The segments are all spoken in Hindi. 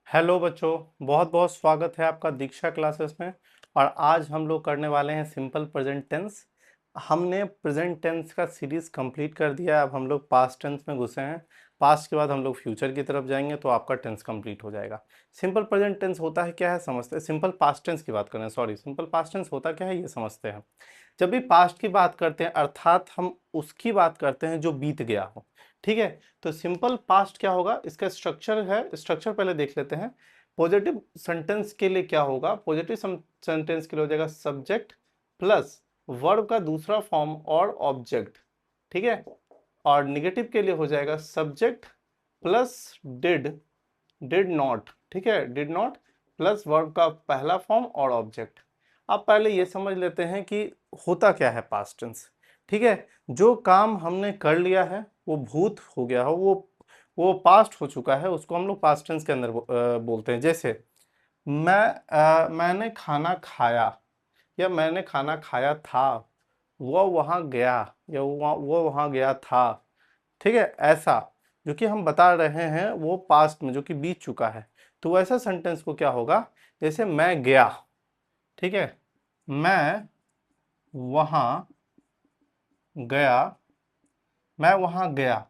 हेलो बच्चों, बहुत बहुत स्वागत है आपका दीक्षा क्लासेस में। और आज हम लोग करने वाले हैं सिंपल प्रेजेंट टेंस। हमने प्रेजेंट टेंस का सीरीज कंप्लीट कर दिया है। अब हम लोग पास्ट टेंस में घुसे हैं। पास्ट के बाद हम लोग फ्यूचर की तरफ जाएंगे तो आपका टेंस कंप्लीट हो जाएगा। सिंपल प्रेजेंट टेंस होता है क्या है समझते हैं। सिंपल पास्ट टेंस की बात करें, सॉरी, सिंपल पास्ट टेंस होता क्या है ये समझते हैं। जब भी पास्ट की बात करते हैं अर्थात हम उसकी बात करते हैं जो बीत गया हो। ठीक है, तो सिंपल पास्ट क्या होगा, इसका स्ट्रक्चर है, स्ट्रक्चर पहले देख लेते हैं। पॉजिटिव सेंटेंस के लिए क्या होगा, पॉजिटिव सेंटेंस के लिए हो जाएगा सब्जेक्ट प्लस वर्ब का दूसरा फॉर्म और ऑब्जेक्ट। ठीक है, और निगेटिव के लिए हो जाएगा subject plus did, did not. ठीक है, डिड नॉट प्लस वर्ब का पहला फॉर्म और ऑब्जेक्ट। अब पहले ये समझ लेते हैं कि होता क्या है पास्ट टेंस। ठीक है, जो काम हमने कर लिया है वो भूत हो गया हो, वो पास्ट हो चुका है, उसको हम लोग पास्ट टेंस के अंदर बोलते हैं। जैसे मैंने खाना खाया, या मैंने खाना खाया था, वो वहां गया, या वो वहां गया था। ठीक है, ऐसा जो कि हम बता रहे हैं वो पास्ट में जो कि बीत चुका है, तो वैसा सेंटेंस को क्या होगा, जैसे मैं गया। ठीक है, मैं वहां गया, मैं वहां गया।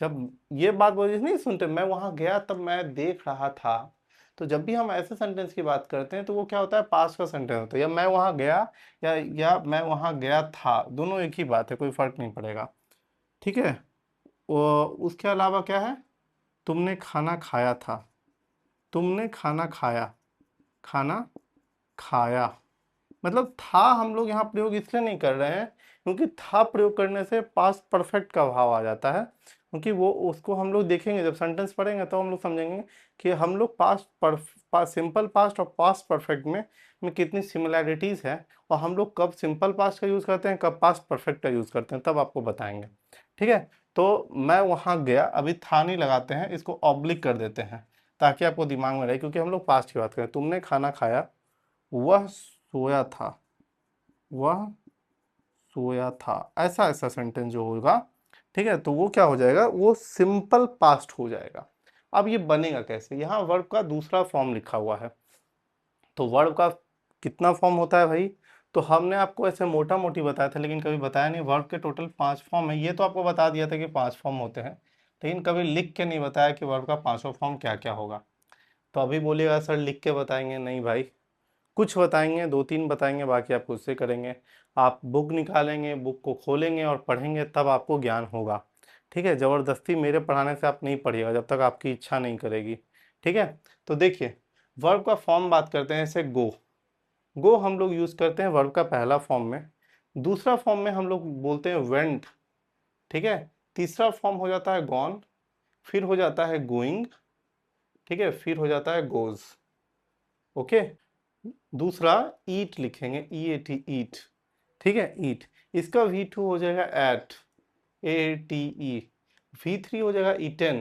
जब ये बात बोली नहीं सुनते, मैं वहां गया तब मैं देख रहा था। तो जब भी हम ऐसे सेंटेंस की बात करते हैं तो वो क्या होता है, पास्ट का सेंटेंस होता है। या मैं वहां गया, या मैं वहां गया था, दोनों एक ही बात है, कोई फर्क नहीं पड़ेगा। ठीक है, वो उसके अलावा क्या है, तुमने खाना खाया था, तुमने खाना खाया, खाना खाया। मतलब था हम लोग यहाँ प्रयोग इसलिए नहीं कर रहे हैं क्योंकि था प्रयोग करने से पास्ट परफेक्ट का भाव आ जाता है। क्योंकि वो उसको हम लोग देखेंगे जब सेंटेंस पढ़ेंगे तो हम लोग समझेंगे कि हम लोग सिंपल पास्ट और पास्ट परफेक्ट में कितनी सिमिलैरिटीज है, और हम लोग कब सिंपल पास्ट का यूज़ करते हैं, कब पास्ट परफेक्ट का यूज़ करते हैं, तब आपको बताएंगे। ठीक है, तो मैं वहाँ गया, अभी था नहीं लगाते हैं, इसको ऑब्लिक कर देते हैं ताकि आपको दिमाग में रहे, क्योंकि हम लोग पास्ट की बात करें। तुमने खाना खाया, वह सोया था, वह सोया था, ऐसा ऐसा सेंटेंस जो होगा। ठीक है, तो वो क्या हो जाएगा, वो सिंपल पास्ट हो जाएगा। अब ये बनेगा कैसे, यहाँ वर्ब का दूसरा फॉर्म लिखा हुआ है। तो वर्ब का कितना फॉर्म होता है भाई, तो हमने आपको ऐसे मोटा मोटी बताया था, लेकिन कभी बताया नहीं। वर्ब के टोटल 5 फॉर्म है, ये तो आपको बता दिया था कि 5 फॉर्म होते हैं, लेकिन कभी लिख के नहीं बताया कि वर्ब का पांचों फॉर्म क्या क्या होगा। तो अभी बोलिएगा सर लिख के बताएंगे, नहीं भाई, कुछ बताएंगे, 2-3 बताएंगे, बाकी आप खुद से करेंगे। आप बुक निकालेंगे, बुक को खोलेंगे और पढ़ेंगे, तब आपको ज्ञान होगा। ठीक है, ज़बरदस्ती मेरे पढ़ाने से आप नहीं पढ़िएगा जब तक आपकी इच्छा नहीं करेगी। ठीक है, तो देखिए, वर्ब का फॉर्म बात करते हैं, जैसे गो। गो हम लोग यूज़ करते हैं वर्ब का पहला फॉर्म में। दूसरा फॉर्म में हम लोग बोलते हैं वेंट। ठीक है, तीसरा फॉर्म हो जाता है गॉन, फिर हो जाता है गोइंग। ठीक है, फिर हो जाता है गोज। ओके, दूसरा ईट लिखेंगे, ई ए टी, ईट। ठीक है, ईट। इसका V2 हो जाएगा एट, ATE। V3 हो जाएगा ईटेन,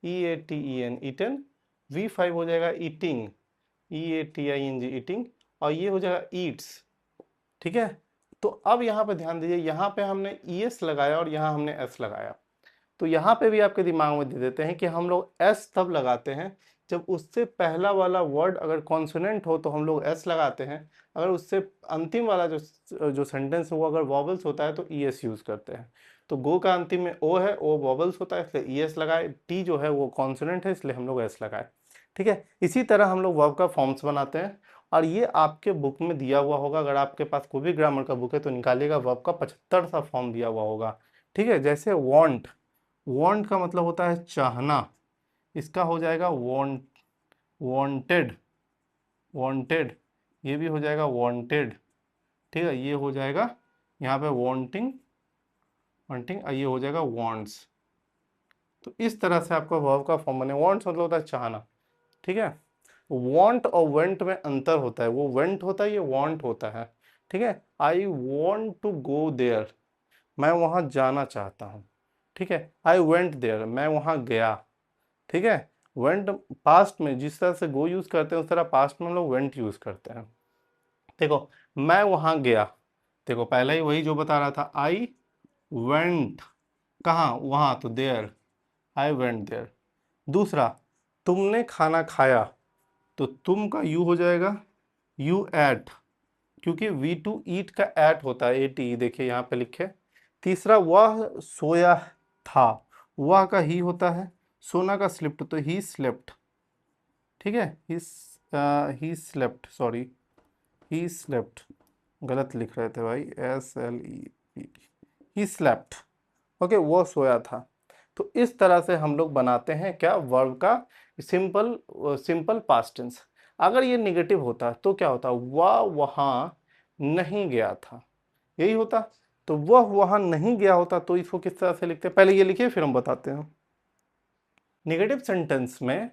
EATEN, ईटेन। V5 हो जाएगा ईटिंग, EATING, ईटिंग। और ये हो जाएगा ईट्स। ठीक है, तो अब यहाँ पे ध्यान दीजिए, यहाँ पे हमने ES लगाया और यहाँ हमने S लगाया। तो यहाँ पे भी आपके दिमाग में दे देते हैं कि हम लोग एस तब लगाते हैं जब उससे पहला वाला वर्ड अगर कॉन्सोनेंट हो तो हम लोग एस लगाते हैं। अगर उससे अंतिम वाला जो सेंटेंस है वो अगर वॉवल्स होता है तो ई एस यूज़ करते हैं। तो गो का अंतिम में ओ है, ओ वॉवल्स होता है इसलिए ई एस लगाए, टी जो है वो कॉन्सोनेंट है इसलिए हम लोग एस लगाए। ठीक है, इसी तरह हम लोग वर्ब का फॉर्म्स बनाते हैं, और ये आपके बुक में दिया हुआ होगा। अगर आपके पास कोई भी ग्रामर का बुक है तो निकालिएगा, वर्ब का 75 सा फॉर्म दिया हुआ होगा। ठीक है, जैसे वॉन्ट, वांट का मतलब होता है चाहना, इसका हो जाएगा वांटेड, वांटेड। ये भी हो जाएगा वांटेड। ठीक है, ये हो जाएगा यहाँ पे वांटिंग, वांटिंग, ये हो जाएगा वांट्स। तो इस तरह से आपका वर्ब का फॉर्म बने। वांट्स मतलब होता है चाहना। ठीक है, वांट और वेंट में अंतर होता है, वो वेंट होता है, ये वांट होता है। ठीक है, I want to go there, मैं वहाँ जाना चाहता हूँ। ठीक है, आई वेंट देयर, मैं वहाँ गया। ठीक है, वेंट पास्ट में जिस तरह से गो यूज करते हैं उस तरह पास्ट में हम लोग वेंट यूज करते हैं। देखो, मैं वहां गया, देखो पहले ही वही जो बता रहा था, आई वेंट, कहाँ, वहां, तो देयर, आई वेंट देयर। दूसरा, तुमने खाना खाया, तो तुम का यू हो जाएगा यू एट, क्योंकि वी टू ईट का एट होता है, एटी, देखिए यहाँ पे लिखे। तीसरा, वह सोया था, वह का ही होता है, सोना का स्लिप्ट, तो ही स्लेप्ट, ठीक है, he slept, sorry, he slept, गलत लिख रहे थे भाई, SLEP, ही स्लेप्ट, ओके, वो सोया था। तो इस तरह से हम लोग बनाते हैं क्या, वर्ब का सिंपल सिंपल पास्ट टेंस। अगर ये निगेटिव होता तो क्या होता, वह वहाँ नहीं गया था, यही होता। तो वह वहाँ नहीं गया होता तो इसको किस तरह से लिखते हैं, पहले ये लिखिए फिर हम बताते हैं। निगेटिव सेंटेंस में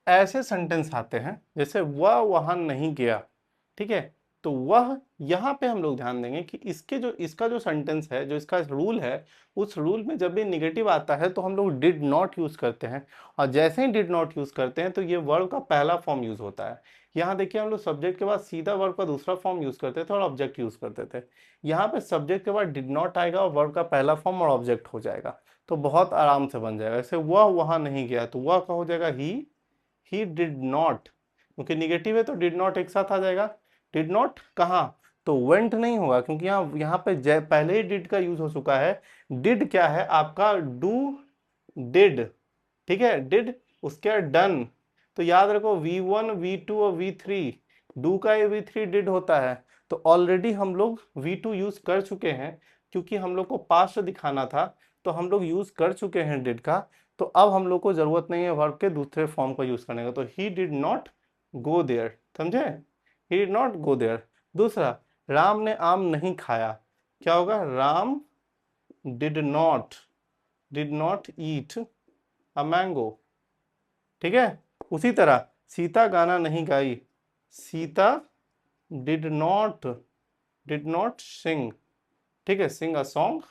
ऐसे सेंटेंस आते हैं जैसे वह वहां नहीं गया, ठीक है। तो वह, यहाँ पे हम लोग ध्यान देंगे कि इसका जो सेंटेंस है, जो इसका रूल है, उस रूल में जब भी निगेटिव आता है तो हम लोग डिड नॉट यूज करते हैं। और जैसे ही डिड नॉट यूज करते हैं तो ये वर्ब का पहला फॉर्म यूज होता है। यहाँ देखिए हम लोग सब्जेक्ट के बाद सीधा वर्ब का दूसरा फॉर्म यूज करते थे और ऑब्जेक्ट यूज करते थे। यहाँ पे सब्जेक्ट के बाद डिड नॉट आएगा और वर्ब का पहला फॉर्म और ऑब्जेक्ट हो जाएगा, तो बहुत आराम से बन जाएगा। जैसे वह वहां नहीं गया, तो वह का हो जाएगा ही डिड नॉट, क्योंकि निगेटिव है तो डिड नॉट एक साथ आ जाएगा। डिड नॉट कहाँ, तो वेंट नहीं होगा, क्योंकि यहाँ यहाँ पे पहले ही डिड का यूज हो चुका है। डिड क्या है आपका, डू डिड, ठीक है, डिड, उसके बाद डन। तो याद रखो V1 V2 और V3, डू का ये V3 डिड होता है। तो ऑलरेडी हम लोग V2 यूज कर चुके हैं, क्योंकि हम लोग को पास्ट दिखाना था, तो हम लोग यूज कर चुके हैं डिड का। तो अब हम लोग को जरूरत नहीं है वर्ब के दूसरे फॉर्म का यूज करने का। तो he did not go there, समझे, he did not go there. दूसरा, राम ने आम नहीं खाया, क्या होगा, Ram did not eat a mango, ठीक है। उसी तरह सीता गाना नहीं गाई, सीता डिड नॉट सिंग, ठीक है, सिंग अ सॉन्ग।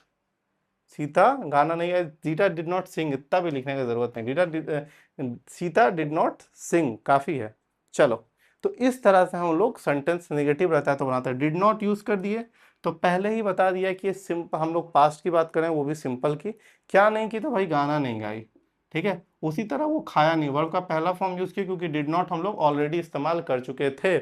सीता गाना नहीं गाई, सीता डिड नॉट सिंग, इतना भी लिखने की जरूरत नहीं, सीता डिड नॉट सिंग काफी है। चलो, तो इस तरह से हम लोग सेंटेंस निगेटिव रहता है तो बनाते हैं। डिड नॉट यूज कर दिए तो पहले ही बता दिया कि ये सिंपल, हम लोग पास्ट की बात करें वो भी सिंपल की, क्या नहीं की, तो भाई गाना नहीं गाई, ठीक है। उसी तरह वो खाया नहीं, वर्ब का पहला फॉर्म यूज किया क्योंकि डिड नॉट हम लोग ऑलरेडी इस्तेमाल कर चुके थे।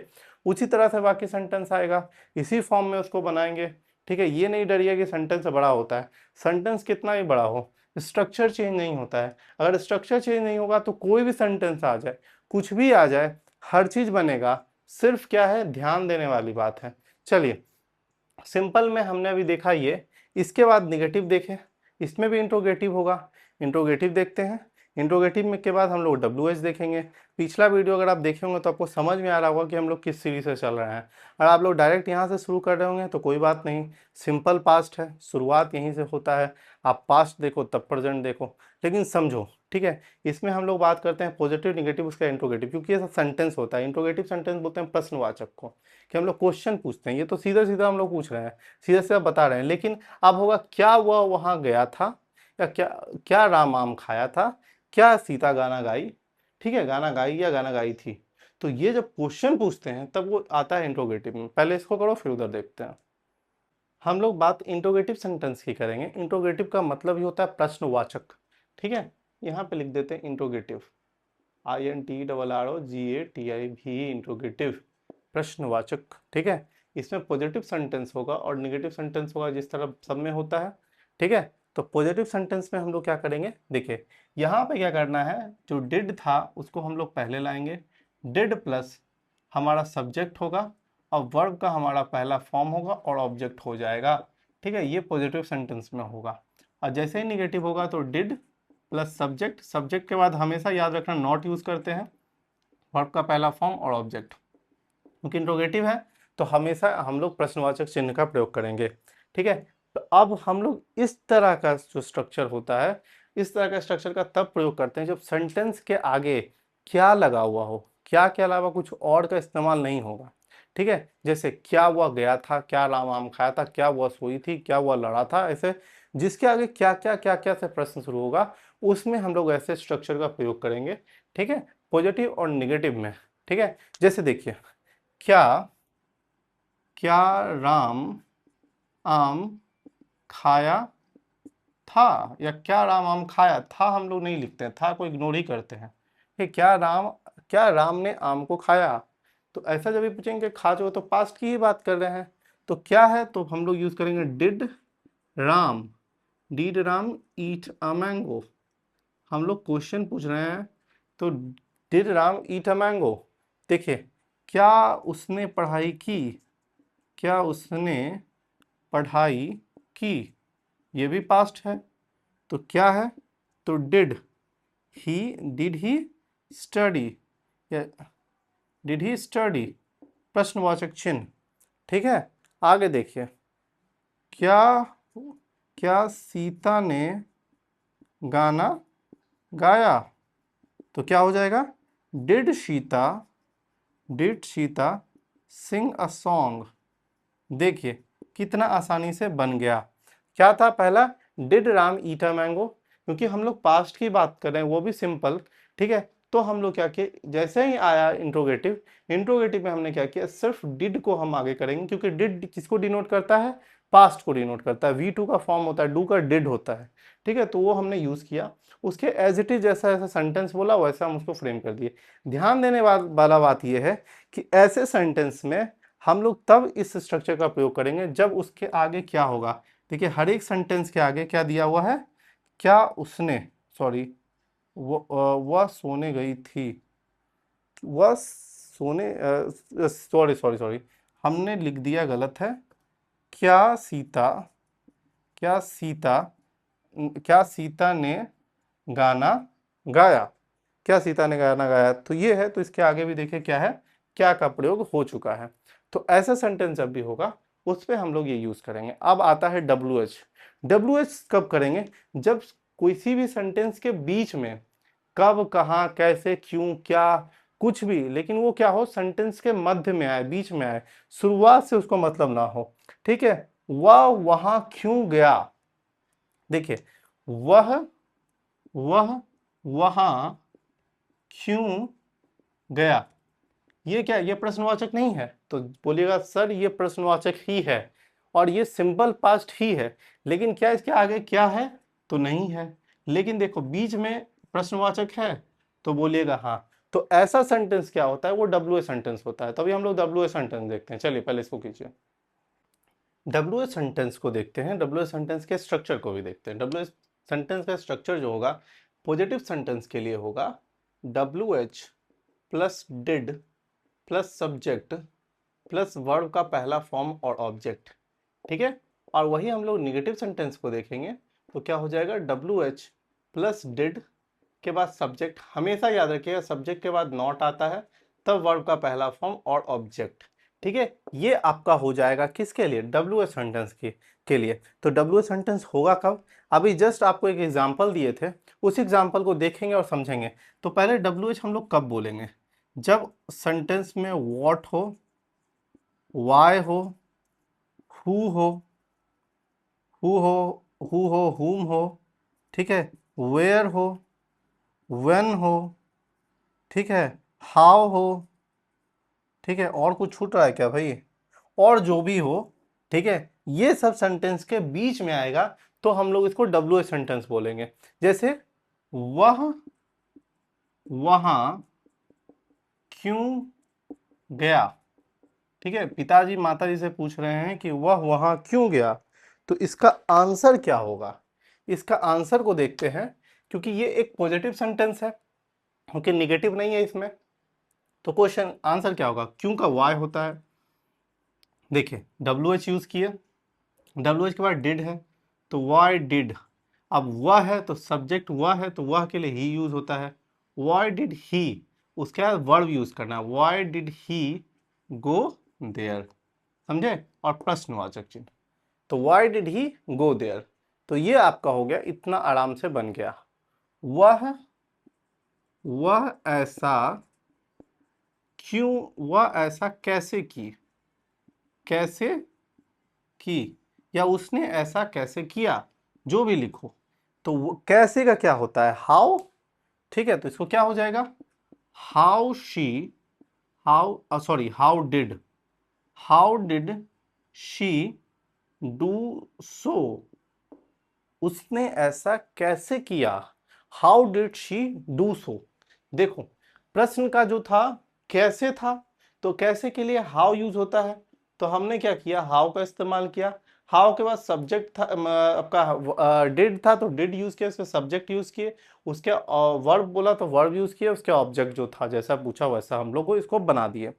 उसी तरह से बाकी सेंटेंस आएगा, इसी फॉर्म में उसको बनाएंगे, ठीक है। ये नहीं डरिए कि सेंटेंस बड़ा होता है, सेंटेंस कितना ही बड़ा हो, स्ट्रक्चर चेंज नहीं होता है। अगर स्ट्रक्चर चेंज नहीं होगा तो कोई भी सेंटेंस आ जाए, कुछ भी आ जाए, हर चीज बनेगा। सिर्फ क्या है, ध्यान देने वाली बात है। चलिए, सिंपल में हमने अभी देखा ये, इसके बाद निगेटिव देखें, इसमें भी इंट्रोगेटिव होगा, इंट्रोगेटिव देखते हैं। इंट्रोगेटिव में के बाद हम लोग WH देखेंगे। पिछला वीडियो अगर आप देखे होंगे तो आपको समझ में आ रहा होगा कि हम लोग किस सीरीज से चल रहे हैं। अगर आप लोग डायरेक्ट यहाँ से शुरू कर रहे होंगे तो कोई बात नहीं, सिंपल पास्ट है, शुरुआत यहीं से होता है। आप पास्ट देखो तब प्रेजेंट देखो, लेकिन समझो, ठीक है। इसमें हम लोग बात करते हैं पॉजिटिव निगेटिव उसका इंट्रोगेटिव, क्योंकि ये सब सेंटेंस होता है। इंट्रोगेटिव सेंटेंस बोलते हैं प्रश्नवाचक को, कि हम लोग क्वेश्चन पूछते हैं। ये तो सीधा सीधा हम लोग पूछ रहे हैं, सीधा सीधा बता रहे हैं, लेकिन अब होगा क्या वह वहां गया था, या क्या क्या राम आम खाया था, क्या सीता गाना गाई, ठीक है, गाना गाई या गाना गाई थी। तो ये जब क्वेश्चन पूछते हैं तब वो आता है इंट्रोगेटिव में। पहले इसको करो फिर उधर देखते हैं। हम लोग बात इंट्रोगेटिव सेंटेंस की करेंगे। इंट्रोगेटिव का मतलब ही होता है प्रश्नवाचक, ठीक है। यहाँ पे लिख देते हैं इंट्रोगेटिव, INTRROGATIV, इंट्रोगेटिव, प्रश्नवाचक, ठीक है। इसमें पॉजिटिव सेंटेंस होगा और निगेटिव सेंटेंस होगा, जिस तरह सब में होता है, ठीक है। तो पॉजिटिव सेंटेंस में हम लोग क्या करेंगे, देखिए यहाँ पे क्या करना है, जो डिड था उसको हम लोग पहले लाएंगे, डिड प्लस हमारा सब्जेक्ट होगा और वर्ब का हमारा पहला फॉर्म होगा और ऑब्जेक्ट हो जाएगा, ठीक है। ये पॉजिटिव सेंटेंस में होगा। और जैसे ही निगेटिव होगा तो डिड प्लस सब्जेक्ट, सब्जेक्ट के बाद हमेशा याद रखना नॉट यूज करते हैं, वर्ब का पहला फॉर्म और ऑब्जेक्ट, क्योंकि इंट्रोगेटिव है तो हमेशा हम लोग प्रश्नवाचक चिन्ह का प्रयोग करेंगे, ठीक है। तो अब हम लोग इस तरह का जो स्ट्रक्चर होता है, इस तरह का स्ट्रक्चर का तब प्रयोग करते हैं जब सेंटेंस के आगे क्या लगा हुआ हो, क्या के अलावा कुछ और का इस्तेमाल नहीं होगा, ठीक है। जैसे क्या हुआ गया था, क्या राम आम खाया था, क्या हुआ सोई थी, क्या हुआ लड़ा था, ऐसे जिसके आगे क्या क्या से प्रश्न शुरू होगा, उसमें हम लोग ऐसे स्ट्रक्चर का प्रयोग करेंगे, ठीक है, पॉजिटिव और निगेटिव में, ठीक है। जैसे देखिए, क्या क्या राम आम खाया था, या क्या राम आम खाया था, हम लोग नहीं लिखते हैं, था को इग्नोर ही करते हैं, कि क्या राम ने आम को खाया। तो ऐसा जब भी पूछेंगे खा जो, तो पास्ट की ही बात कर रहे हैं। तो क्या है, तो हम लोग यूज करेंगे Ram did Ram eat a mango. हम लोग क्वेश्चन पूछ रहे हैं, तो did Ram eat a mango. देखिए, क्या उसने पढ़ाई की, क्या उसने पढ़ाई की, ये भी पास्ट है। तो क्या है, तो डिड ही स्टडी, या डिड ही स्टडी, प्रश्नवाचक चिन्ह। ठीक है, आगे देखिए, क्या क्या सीता ने गाना गाया। तो क्या हो जाएगा, did Sita sing a song. देखिए कितना आसानी से बन गया। क्या था पहला, did Ram eat a mango, क्योंकि हम लोग पास्ट की बात कर रहे हैं, वो भी सिंपल। ठीक है, तो हम लोग क्या किए, जैसे ही आया इंट्रोगेटिव में हमने क्या किया, सिर्फ डिड को हम आगे करेंगे, क्योंकि डिड किसको डिनोट करता है, पास्ट को डिनोट करता है। V2 का फॉर्म होता है, डू का डिड होता है। ठीक है, तो वो हमने यूज किया, उसके एज इट इज जैसा ऐसा सेंटेंस बोला वैसा हम उसको फ्रेम कर दिए। ध्यान देने वाला बात यह है कि ऐसे सेंटेंस में हम लोग तब इस स्ट्रक्चर का प्रयोग करेंगे जब उसके आगे क्या होगा। देखिए हर एक सेंटेंस के आगे क्या दिया हुआ है, क्या उसने, सॉरी, वह सोने गई थी, वह सोने, सॉरी सॉरी सॉरी, हमने लिख दिया गलत है। क्या सीता क्या सीता क्या सीता ने गाना गाया, क्या सीता ने गाना गाया, तो ये है। तो इसके आगे भी देखिए क्या है, क्या का प्रयोग हो चुका है। तो ऐसा सेंटेंस जब भी होगा उस पे हम लोग ये यूज करेंगे। अब आता है WH कब करेंगे, जब किसी भी सेंटेंस के बीच में कब, कहाँ, कैसे, क्यों, क्या, कुछ भी, लेकिन वो क्या हो, सेंटेंस के मध्य में आए, बीच में आए, शुरुआत से उसको मतलब ना हो। ठीक है, वह वहां क्यों गया। देखिए, वह वह वहां क्यों गया, ये क्या, ये प्रश्नवाचक नहीं है। तो बोलिएगा सर ये प्रश्नवाचक ही है और ये सिंपल पास्ट ही है, लेकिन क्या इसके आगे क्या है, तो नहीं है। लेकिन देखो बीच में प्रश्नवाचक है, तो बोलिएगा हाँ। तो ऐसा सेंटेंस क्या होता है, वो WH सेंटेंस होता है। तभी हम लोग WH सेंटेंस देखते हैं। चलिए पहले इसको कीजिए, WH सेंटेंस को देखते हैं, WH सेंटेंस के स्ट्रक्चर को भी देखते हैं। WH सेंटेंस का स्ट्रक्चर जो होगा पॉजिटिव सेंटेंस के लिए होगा WH plus did plus subject plus verb का पहला फॉर्म और ऑब्जेक्ट। ठीक है, और वही हम लोग निगेटिव सेंटेंस को देखेंगे तो क्या हो जाएगा, WH प्लस डिड के बाद सब्जेक्ट, हमेशा याद रखिएगा सब्जेक्ट के बाद नॉट आता है, तब वर्ब का पहला फॉर्म और ऑब्जेक्ट। ठीक है, ये आपका हो जाएगा किसके लिए, WH सेंटेंस के लिए। तो WH सेंटेंस होगा कब, अभी जस्ट आपको एक एग्जांपल दिए थे, उस एग्जांपल को देखेंगे और समझेंगे। तो पहले WH हम लोग कब बोलेंगे, जब सेंटेंस में व्हाट हो, वाई हो, हु हो, हु हो हुम हो, ठीक है, वेयर हो, व्हेन हो, ठीक है, हाउ हो, ठीक है, और कुछ छूट रहा है क्या भाई, और जो भी हो। ठीक है, ये सब सेंटेंस के बीच में आएगा तो हम लोग इसको WH सेंटेंस बोलेंगे। जैसे वह वहां क्यों गया। ठीक है, पिताजी माताजी से पूछ रहे हैं कि वह वहां क्यों गया, तो इसका आंसर क्या होगा, इसका आंसर को देखते हैं। क्योंकि ये एक पॉजिटिव सेंटेंस है, क्योंकि निगेटिव नहीं है इसमें, तो क्वेश्चन आंसर क्या होगा, क्यों का वाई होता है। देखिए WH यूज किए, WH के बाद डिड है, तो वाई डिड। अब वह है तो सब्जेक्ट वह है, तो वह के लिए ही यूज होता है। वाई डिड ही, उसके बाद वर्ब यूज करना है, why did he go there, समझे, और प्रश्नवाचक चिन्ह। तो why did he go there, तो ये आपका हो गया, इतना आराम से बन गया। वह ऐसा क्यों, वह ऐसा कैसे की, कैसे की, या उसने ऐसा कैसे किया, जो भी लिखो। तो वो कैसे का क्या होता है, हाउ। ठीक है, तो इसको क्या हो जाएगा, how she, how did she do so, उसने ऐसा कैसे किया, how did she do so. देखो प्रश्न का जो था कैसे था, तो कैसे के लिए हाउ यूज होता है, तो हमने क्या किया, हाउ का इस्तेमाल किया। हाउ के बाद सब्जेक्ट था आपका डिड था, तो डिड यूज किया, उसके सब्जेक्ट यूज किए, उसके वर्ब बोला तो वर्ब यूज किया, उसके ऑब्जेक्ट जो था जैसा पूछा वैसा हम लोग को इसको बना दिए।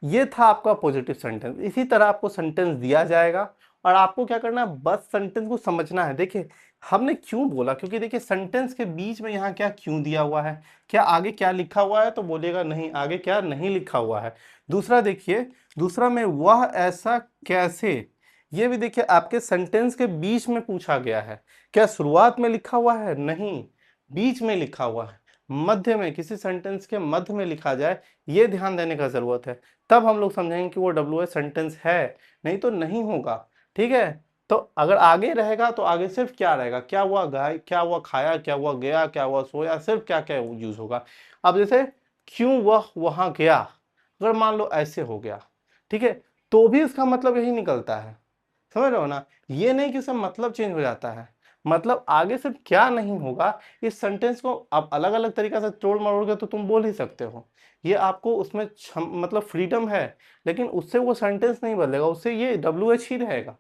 ये था आपका पॉजिटिव सेंटेंस। इसी तरह आपको सेंटेंस दिया जाएगा और आपको क्या करना है, बस सेंटेंस को समझना है। देखिए हमने क्यों बोला, क्योंकि देखिए सेंटेंस के बीच में यहाँ क्या क्यों दिया हुआ है, क्या आगे क्या लिखा हुआ है, तो बोलिएगा नहीं आगे क्या नहीं लिखा हुआ है। दूसरा देखिए, दूसरा में वह ऐसा कैसे, ये भी देखिए आपके सेंटेंस के बीच में पूछा गया है। क्या शुरुआत में लिखा हुआ है, नहीं, बीच में लिखा हुआ है। मध्य में, किसी सेंटेंस के मध्य में लिखा जाए, ये ध्यान देने का जरूरत है, तब हम लोग समझेंगे कि वो डब्ल्यू एच सेंटेंस है, नहीं तो नहीं होगा। ठीक है, तो अगर आगे रहेगा तो आगे सिर्फ क्या रहेगा, क्या हुआ गाय, क्या हुआ खाया, क्या हुआ गया, क्या हुआ सोया, सिर्फ क्या क्या यूज होगा। अब जैसे क्यों वह वहां गया, अगर मान लो ऐसे हो गया, ठीक है, तो भी इसका मतलब यही निकलता है। समझ रहे हो ना, ये नहीं कि उसका मतलब चेंज हो जाता है, मतलब आगे सिर्फ क्या नहीं होगा। इस सेंटेंस को आप अलग अलग तरीका से तोड़ मरोड़ के तो तुम बोल ही सकते हो, ये आपको उसमें मतलब फ्रीडम है, लेकिन उससे वो सेंटेंस नहीं बदलेगा, उससे ये डब्ल्यू एच ही रहेगा।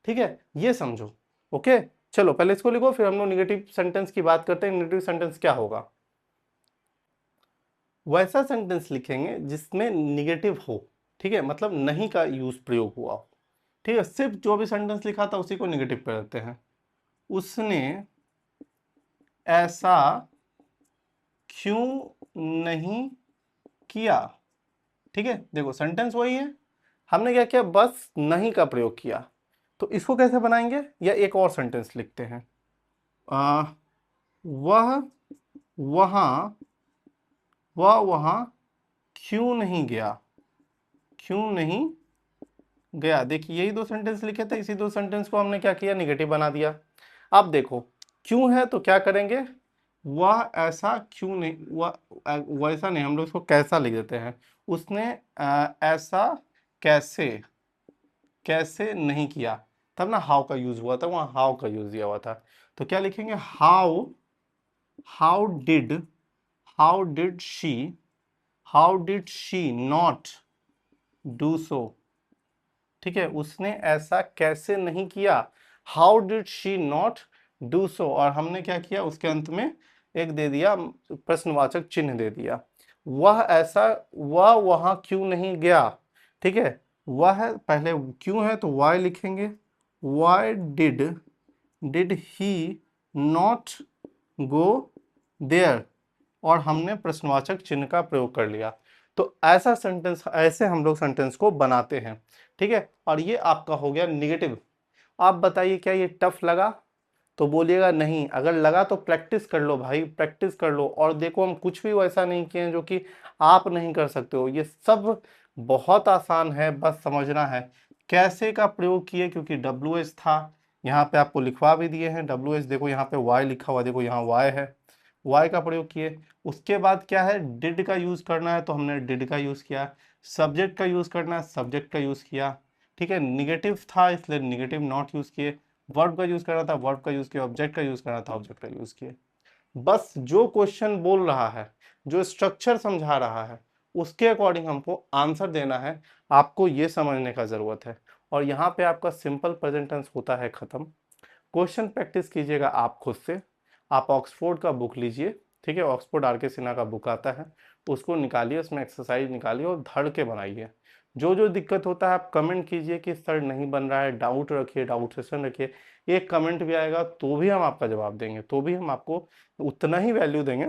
ठीक है, ये समझो। ओके, चलो पहले इसको लिखो, फिर हम लोग निगेटिव सेंटेंस की बात करते हैं। निगेटिव सेंटेंस क्या होगा, वैसा सेंटेंस लिखेंगे जिसमें निगेटिव हो। ठीक है, मतलब नहीं का यूज प्रयोग हुआ हो। ठीक है, सिर्फ जो भी सेंटेंस लिखा था उसी को निगेटिव कर देते हैं। उसने ऐसा क्यों नहीं किया। ठीक है, देखो सेंटेंस वही है, हमने क्या किया, बस नहीं का प्रयोग किया। तो इसको कैसे बनाएंगे, या एक और सेंटेंस लिखते हैं, आ, वह वहां वहां क्यों नहीं गया, क्यों नहीं गया। देखिए यही दो सेंटेंस लिखे थे, इसी दो सेंटेंस को हमने क्या किया, निगेटिव बना दिया। अब देखो क्यों है तो क्या करेंगे, वह ऐसा क्यों नहीं, वह वैसा नहीं, हम लोग इसको कैसा लिख देते हैं। उसने ऐसा कैसे कैसे नहीं किया, तब ना हाउ का यूज हुआ था, वहां हाउ का यूज दिया हुआ था। तो क्या लिखेंगे, how how did how did she how did she not do so. ठीक है, उसने ऐसा कैसे नहीं किया, how did she not do so, और हमने क्या किया, उसके अंत में एक दे दिया, प्रश्नवाचक चिन्ह दे दिया। वह ऐसा, वह वहां क्यों नहीं गया। ठीक है, वह है पहले, क्यों है तो वाई लिखेंगे, why did he not go there, और हमने प्रश्नवाचक चिन्ह का प्रयोग कर लिया। तो ऐसा सेंटेंस, ऐसे हम लोग सेंटेंस को बनाते हैं। ठीक है, और ये आपका हो गया निगेटिव। आप बताइए क्या ये टफ लगा, तो बोलिएगा नहीं, अगर लगा तो प्रैक्टिस कर लो भाई, प्रैक्टिस कर लो। और देखो हम कुछ भी वैसा नहीं किए हैं जो कि आप नहीं कर सकते हो, ये सब बहुत आसान है, बस समझना है। कैसे का प्रयोग किए, क्योंकि डब्ल्यू एच था, यहाँ पे आपको लिखवा भी दिए हैं डब्ल्यू एच, देखो यहाँ पे वाई लिखा हुआ, देखो यहाँ वाई है, वाई का प्रयोग किए। उसके बाद क्या है, डिड का यूज करना है तो हमने डिड का यूज किया, सब्जेक्ट का यूज करना है सब्जेक्ट का यूज किया। ठीक है, निगेटिव था इसलिए निगेटिव नॉट यूज किए, वर्ब का यूज करना था वर्ब का यूज किया, ऑब्जेक्ट का यूज करना था ऑब्जेक्ट का यूज किए। बस जो क्वेश्चन बोल रहा है, जो स्ट्रक्चर समझा रहा है, उसके अकॉर्डिंग हमको आंसर देना है, आपको ये समझने का जरूरत है। और यहाँ पे आपका सिंपल प्रेजेंट टेंस होता है खत्म। क्वेश्चन प्रैक्टिस कीजिएगा आप खुद से, आप ऑक्सफोर्ड का बुक लीजिए। ठीक है, ऑक्सफोर्ड आर के सिन्हा का बुक आता है, उसको निकालिए, उसमें एक्सरसाइज निकालिए और धड़ के बनाइए। जो जो दिक्कत होता है आप कमेंट कीजिए कि सर नहीं बन रहा है, डाउट रखिए, डाउट सेशन रखिए। एक कमेंट भी आएगा तो भी हम आपका जवाब देंगे, तो भी हम आपको उतना ही वैल्यू देंगे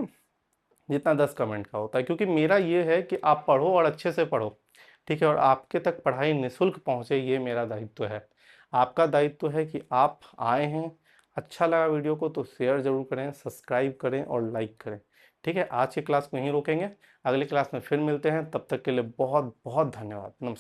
जितना 10 कमेंट का होता है, क्योंकि मेरा ये है कि आप पढ़ो और अच्छे से पढ़ो। ठीक है, और आपके तक पढ़ाई निःशुल्क पहुंचे, ये मेरा दायित्व है। आपका दायित्व है कि आप आए हैं, अच्छा लगा वीडियो को तो शेयर जरूर करें, सब्सक्राइब करें और लाइक करें। ठीक है, आज की क्लास को यहीं रोकेंगे, अगली क्लास में फिर मिलते हैं, तब तक के लिए बहुत बहुत धन्यवाद, नमस्कार।